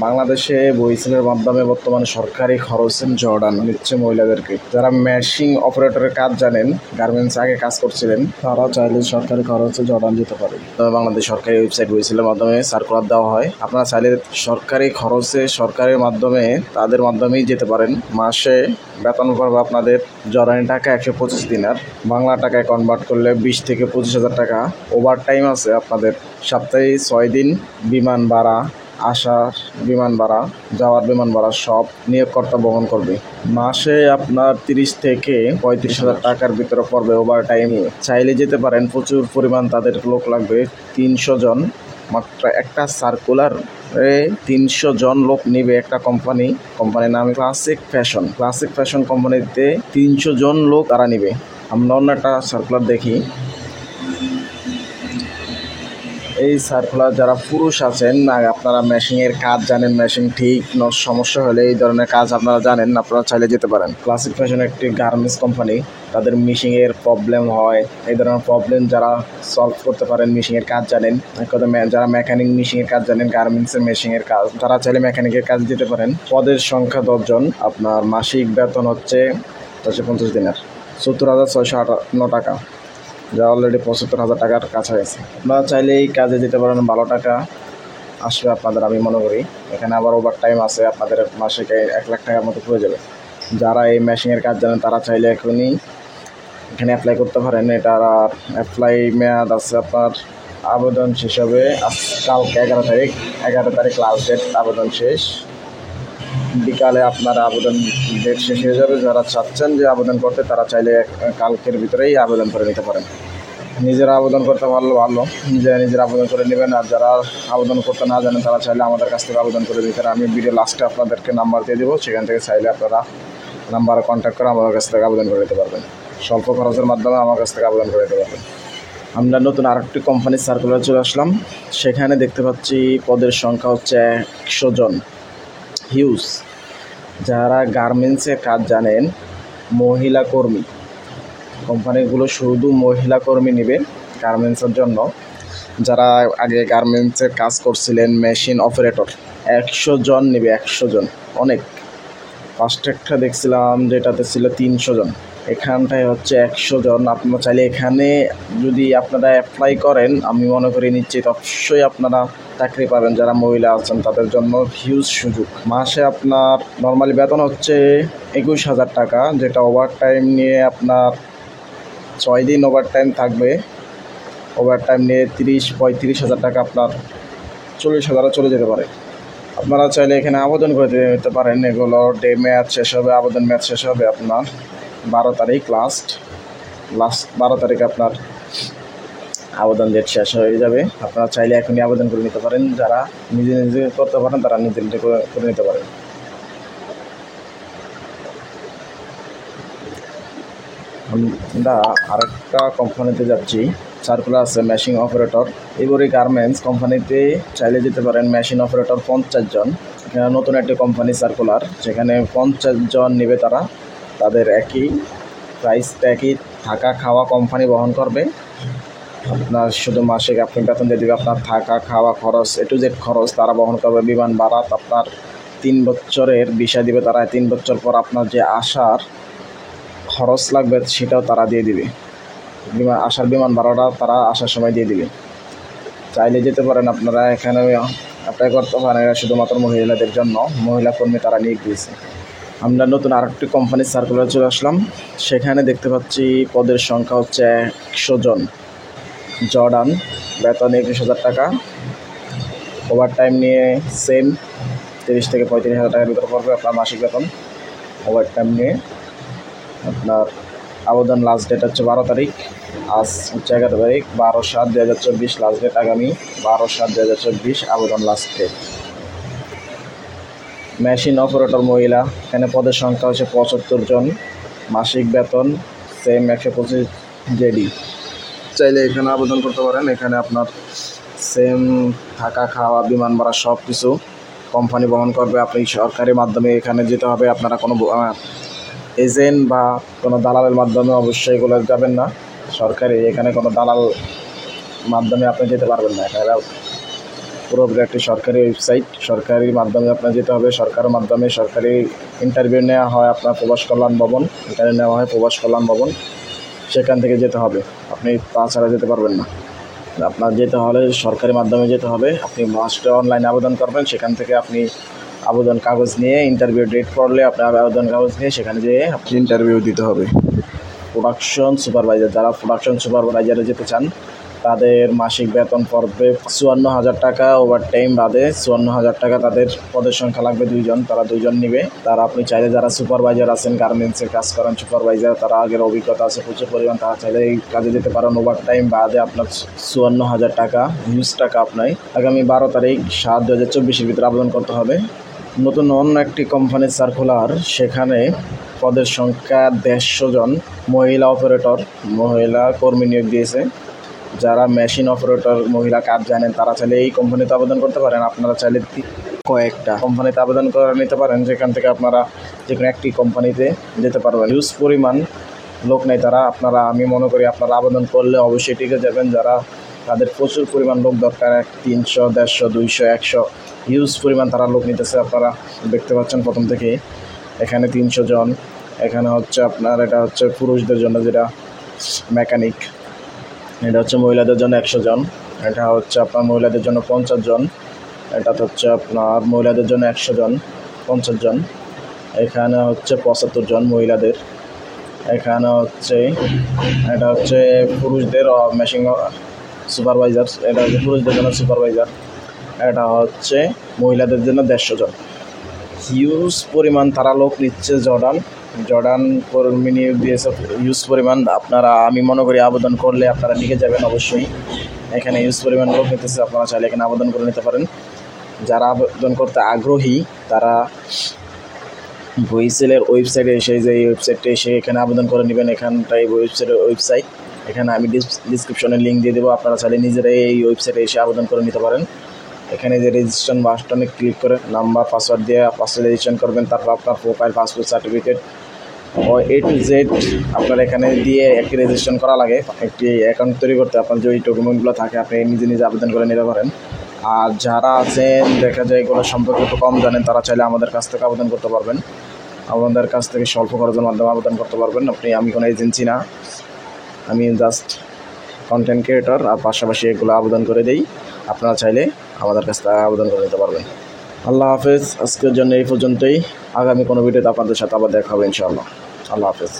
বাংলাদেশে বইসেলের মাধ্যমে বর্তমানে সরকারি খরচে জর্ডান নিচ্ছে মহিলাদেরকে। যারা মেশিন অপারেটরের কাজ জানেন, গার্মেন্টস আগে কাজ করছিলেন, তারা চাইলে সরকারি খরচে জর্ডান যেতে পারে। তবে বাংলাদেশ সরকারি ওয়েবসাইট বইসেলের মাধ্যমে সার্কুলার দেওয়া হয়, আপনারা চাইলে সরকারি খরচে সরকারের মাধ্যমে তাদের মাধ্যমেই যেতে পারেন। মাসে বেতন পড়বে আপনাদের জর্ডানি টাকা 125 দিনার, বাংলা টাকায় কনভার্ট করলে 20 থেকে 25,000 টাকা। ওভার টাইম আছে আপনাদের, সপ্তাহে 6 দিন, বিমান ভাড়া, আসার বিমান ভাড়া, যাওয়ার বিমান ভাড়া সব নিয়োগকর্তা বহন করবে। মাসে আপনার 30 থেকে 35,000 টাকার ভিতরে পড়বে ওভার টাইম। চাইলে যেতে পারেন, প্রচুর পরিমাণ তাদের লোক লাগবে, 300 জন। মাত্র একটা সার্কুলার 300 জন লোক নিবে একটা কোম্পানির নাম ক্লাসিক ফ্যাশন কোম্পানিতে 300 জন লোক তারা নিবে। আমরা অন্য একটা সার্কুলার দেখি। এই সার্কুলার যারা পুরুষ আছেন, আপনারা মেশিনের কাজ জানেন, মেশিন ঠিক সমস্যা হলে এই ধরনের কাজ আপনারা জানেন, আপনারা চাইলে যেতে পারেন। ক্লাসিক ফ্যাশন একটি গার্মেন্টস কোম্পানি, তাদের মেশিনের প্রবলেম হয়, এই ধরনের প্রবলেম যারা সলভ করতে পারেন, মেশিনের কাজ জানেন, যারা মেকানিক মেশিনের কাজ জানেন, গার্মেন্টসের মেশিনের কাজ, তারা চাইলে মেকানিকের কাজ দিতে পারেন। পদের সংখ্যা 10 জন। আপনার মাসিক বেতন হচ্ছে 450 দিনের, 70,658 টাকা, যা অলরেডি 75,000 টাকার কাছাকাছি। আপনারা চাইলে এই কাজে যেতে পারেন, ভালো টাকা আসবে আপনাদের আমি মনে করি। এখানে আবার ওভার টাইম আছে, আপনাদের মাসে 1 লাখ টাকার মতো পড়ে যাবে। যারা এই মেশিনের কাজ জানেন তারা চাইলে এখনই এখানে অ্যাপ্লাই করতে পারেন। এটার অ্যাপ্লাই মেয়াদ আছে আপনার, আবেদন শেষ হবে কালকে 11 তারিখ লাস্ট ডেট, আবেদন শেষ। বিকালে আপনার আবেদন ডেট শেষ হয়ে যাবে। যারা চাচ্ছেন যে আবেদন করতে, তারা চাইলে কালকের ভিতরেই আবেদন করে নিতে পারেন। নিজেরা আবেদন করতে পারলে ভালো, নিজেরা আবেদন করে নেবেন। আর যারা আবেদন করতে না জানেন, তারা চাইলে আমাদের কাছ থেকে আবেদন করে দিতে পারেন। আমি ভিডিও লাস্টে আপনাদেরকে নাম্বার দিয়ে দেবো, সেখান থেকে চাইলে আপনারা নাম্বারে কন্ট্যাক্ট করে আমাদের কাছ থেকে আবেদন করে নিতে পারবেন। স্বল্প খরচের মাধ্যমে আমার কাছ থেকে আবেদন করে নিতে পারবেন। আমরা নতুন আরেকটি কোম্পানির সার্কুলার চলে আসলাম। সেখানে দেখতে পাচ্ছি পদের সংখ্যা হচ্ছে 100 জন, হিউজ। যারা গার্মেন্টসের কাজ জানেন, মহিলা কর্মী, কোম্পানিগুলো শুধু মহিলা কর্মী নেবে গার্মেন্টসের জন্য। যারা আগে গার্মেন্টসের কাজ করছিলেন, মেশিন অপারেটর 100 জন নেবে, 100 জন অনেক। ফার্স্ট একটা দেখছিলাম যেটাতে ছিল 300 জন, এখানটায় হচ্ছে 100 জন। আপনারা চাইলে এখানে যদি আপনারা অ্যাপ্লাই করেন, আমি মনে করি নিশ্চিত অবশ্যই আপনারা চাকরি পাবেন। যারা মহিলা আছেন তাদের জন্য হিউজ সুযোগ। মাসে আপনার নর্মালি বেতন হচ্ছে 21,000 টাকা, যেটা ওভার টাইম নিয়ে আপনার 6 দিন ওভার টাইম থাকবে। ওভার টাইম নিয়ে 35,000 টাকা, আপনার 40,000 চলে যেতে পারে। আপনারা চাইলে এখানে আবেদন করে দিতে পারেন। এগুলো মেয়াদ শেষ হবে, আবেদন মেয়াদ শেষ হবে আপনার 12 তারিখ লাস্ট 12 তারিখে আপনার আবেদন ডেট শেষ হয়ে যাবে। আপনারা চাইলে এখনই আবেদন করে নিতে পারেন। যারা নিজে করতে পারেন, তারা নিজে করে নিতে পারেন। আমরা আরেকটা কোম্পানিতে যাচ্ছি, সার্কুলার আছে মেশিন অপারেটর। এবারে গার্মেন্টস কোম্পানিতে চাইলে যেতে পারেন, মেশিন অপারেটর 50 জন। এখানে নতুন একটি কোম্পানি সার্কুলার, যেখানে 50 জন নেবে তারা। তাদের একই প্রাইস, একই থাকা খাওয়া কোম্পানি বহন করবে। আপনার শুধু মাসিক আপনি বেতন দিয়ে দেবে, আপনার থাকা খাওয়া খরচ, A to Z খরচ তারা বহন করবে। বিমান ভাড়া আপনার 3 বছরের ভিসা দিবে তারা, 3 বছর পর আপনার যে আসার খরচ লাগবে সেটাও তারা দিয়ে দিবে। বিমান ভাড়াটা তারা আসার সময় দিয়ে দিবে। চাইলে যেতে পারেন আপনারা, এখানে অ্যাপ্লাই করতে পারেন। এরা শুধুমাত্র মহিলাদের জন্য, মহিলা কর্মী তারা নিয়োগ দিয়েছে। আমরা নতুন আরেকটি কোম্পানির সার্কুলার চলে আসলাম। সেখানে দেখতে পাচ্ছি পদের সংখ্যা হচ্ছে 100 জন, জর্ডান, বেতন 21,000 টাকা। ওভার টাইম নিয়ে সেম 30 থেকে 35,000 টাকার ভিতরে পড়বে আপনার মাসিক বেতন। ওভার টাইম নিয়ে আপনার আবেদন লাস্ট ডেট হচ্ছে 12 তারিখ, আজ হচ্ছে 11 তারিখ, 12/7/2024 লাস্ট ডেট। আগামী 12/7/2024 আবেদন লাস্ট ডেট। মেশিন অপারেটর মহিলা, এখানে পদের সংখ্যা হচ্ছে 75 জন, মাসিক বেতন সেম 125 জেডি। চাইলে এখানে আবেদন করতে পারেন। এখানে আপনার সেম থাকা খাওয়া বিমান ভাড়া সব কিছু কোম্পানি বহন করবে। আপনি সরকারি মাধ্যমে এখানে যেতে হবে, আপনারা কোনো এজেন্ট বা কোনো দালালের মাধ্যমে অবশ্যই এগুলো যাবেন না। সরকারি এখানে কোনো দালাল মাধ্যমে আপনি যেতে পারবেন না। এখানে পুরোপুরি একটি সরকারি ওয়েবসাইট। সরকারি মাধ্যমে আপনার যেতে হবে, সরকারের মাধ্যমে সরকারি ইন্টারভিউ নেওয়া হয় আপনার প্রবাস কল্যাণ ভবন, ইন্টারভিউ নেওয়া হয় প্রবাস কল্যাণ ভবন, সেখান থেকে যেতে হবে। আপনি তাছাড়া যেতে পারবেন না। আপনার যেতে হলে সরকারি মাধ্যমে যেতে হবে। আপনি মাস্টে অনলাইনে আবেদন করবেন, সেখান থেকে আপনি আবেদন কাগজ নিয়ে ইন্টারভিউ ডেট পড়লে আপনার আবেদন কাগজ নিয়ে সেখানে যেয়ে আপনি ইন্টারভিউ দিতে হবে। প্রোডাকশন সুপারভাইজার, যারা প্রোডাকশন সুপারভাইজারে যেতে চান তাদের মাসিক বেতন পড়বে 54,000 টাকা, ওভারটাইম বাদে 54,000 টাকা। তাদের পদের সংখ্যা লাগবে 2 জন, তারা 2 জন নিবে। তারা আপনি চাইলে যারা সুপারভাইজার আছেন, গার্মেন্টসে কাজ করেন সুপারভাইজার, তারা আগের অভিজ্ঞতা আছে প্রচুর পরিমাণ, তারা চাইলে এই কাজে যেতে পারেন। ওভারটাইম বাদে আপনার 54,000 টাকা, হিউজ টাকা। আপনার আগামী 12 তারিখ 7/2024 ভিতরে আবেদন করতে হবে। নতুন অন্য একটি কোম্পানির সার্কুলার, সেখানে পদের সংখ্যা 150 জন, মহিলা অপারেটর, মহিলা কর্মী নিয়োগ দিয়েছে। যারা মেশিন অপারেটর মহিলা কাজ জানেন তারা চাইলে এই কোম্পানিতে আবেদন করতে পারেন। আপনারা চাইলে কয়েকটা কোম্পানিতে আবেদন করে নিতে পারেন, যেখান থেকে আপনারা যে কোনো একটি কোম্পানিতে যেতে পারবেন। হিউজ পরিমাণ লোক নেই তারা। আমি মনে করি আপনারা আবেদন করলে অবশ্যই টিকে যাবেন। যারা তাদের প্রচুর পরিমাণ লোক দরকার, 300, 150, 200, 100 হিউজ পরিমাণ তারা লোক নিতেছে। আপনারা দেখতে পাচ্ছেন প্রথম থেকে এখানে 300 জন। এখানে হচ্ছে আপনার এটা হচ্ছে পুরুষদের জন্য যেটা মেকানিক, এটা হচ্ছে মহিলাদের জন্য 100 জন। এটা হচ্ছে আপনার মহিলাদের জন্য 50 জন। এটা হচ্ছে আপনার মহিলাদের জন্য 100 জন, 50 জন। এখানে হচ্ছে 75 জন মহিলাদের। এখানে হচ্ছে এটা হচ্ছে পুরুষদের মেশিন সুপারভাইজার, এটা হচ্ছে পুরুষদের জন্য সুপারভাইজার। এটা হচ্ছে মহিলাদের জন্য 150 জন। হিউজ পরিমাণ তারা লোক নিচ্ছে। জর্ডান কর্মী নিয়োগ দিয়েছে হিউজ পরিমাণ। আমি মনে করি আবেদন করলে আপনারা লিখে যাবেন অবশ্যই। এখানে হিউজ পরিমাণ লোক নিতেছে, আপনারা চাইলে এখানে আবেদন করে নিতে পারেন। যারা আবেদন করতে আগ্রহী তারা ভয়েসেলের ওয়েবসাইটে এসে, যে এই ওয়েবসাইটে এসে এখানে আবেদন করে নেবেন। এখানটাই ওয়েবসাইট, এখানে আমি ডিসক্রিপশনে লিঙ্ক দিয়ে দেবো। আপনারা চাইলে নিজেরাই এই ওয়েবসাইটে এসে আবেদন করে নিতে পারেন। এখানে যে রেজিস্ট্রেশন বাটনে ক্লিক করে নাম্বার পাসওয়ার্ড দিয়ে রেজিস্ট্রেশন করবেন। তারপর আপনার প্রোফাইল, পাসপোর্ট সার্টিফিকেট ও A to Z আপনার এখানে দিয়ে একটি রেজিস্ট্রেশন করা লাগে। একটি অ্যাকাউন্ট তৈরি করতে আপনার যে ডকুমেন্টগুলো থাকে আপনি নিজে আবেদন করে নিতে পারেন। আর যারা আছেন দেখা যায় এগুলো সম্পর্কে একটু কম জানেন, তারা চাইলে আমাদের কাছ থেকে আবেদন করতে পারবেন। আমাদের কাছ থেকে স্বল্প খরচের মাধ্যমে আবেদন করতে পারবেন। আমি কোনো এজেন্সি না, আমি জাস্ট কন্টেন্ট ক্রিয়েটর, আর পাশাপাশি এগুলো আবেদন করে দেই। আপনারা চাইলে আমাদের কাছ থেকে আবেদন করে নিতে পারবেন। আল্লাহ হাফেজ। আজকের জন্য এই পর্যন্তই। আগামী কোনো ভিডিওতে আপনাদের সাথে আবার দেখা হবে ইনশাআল্লাহ। আল্লাহ হাফেজ।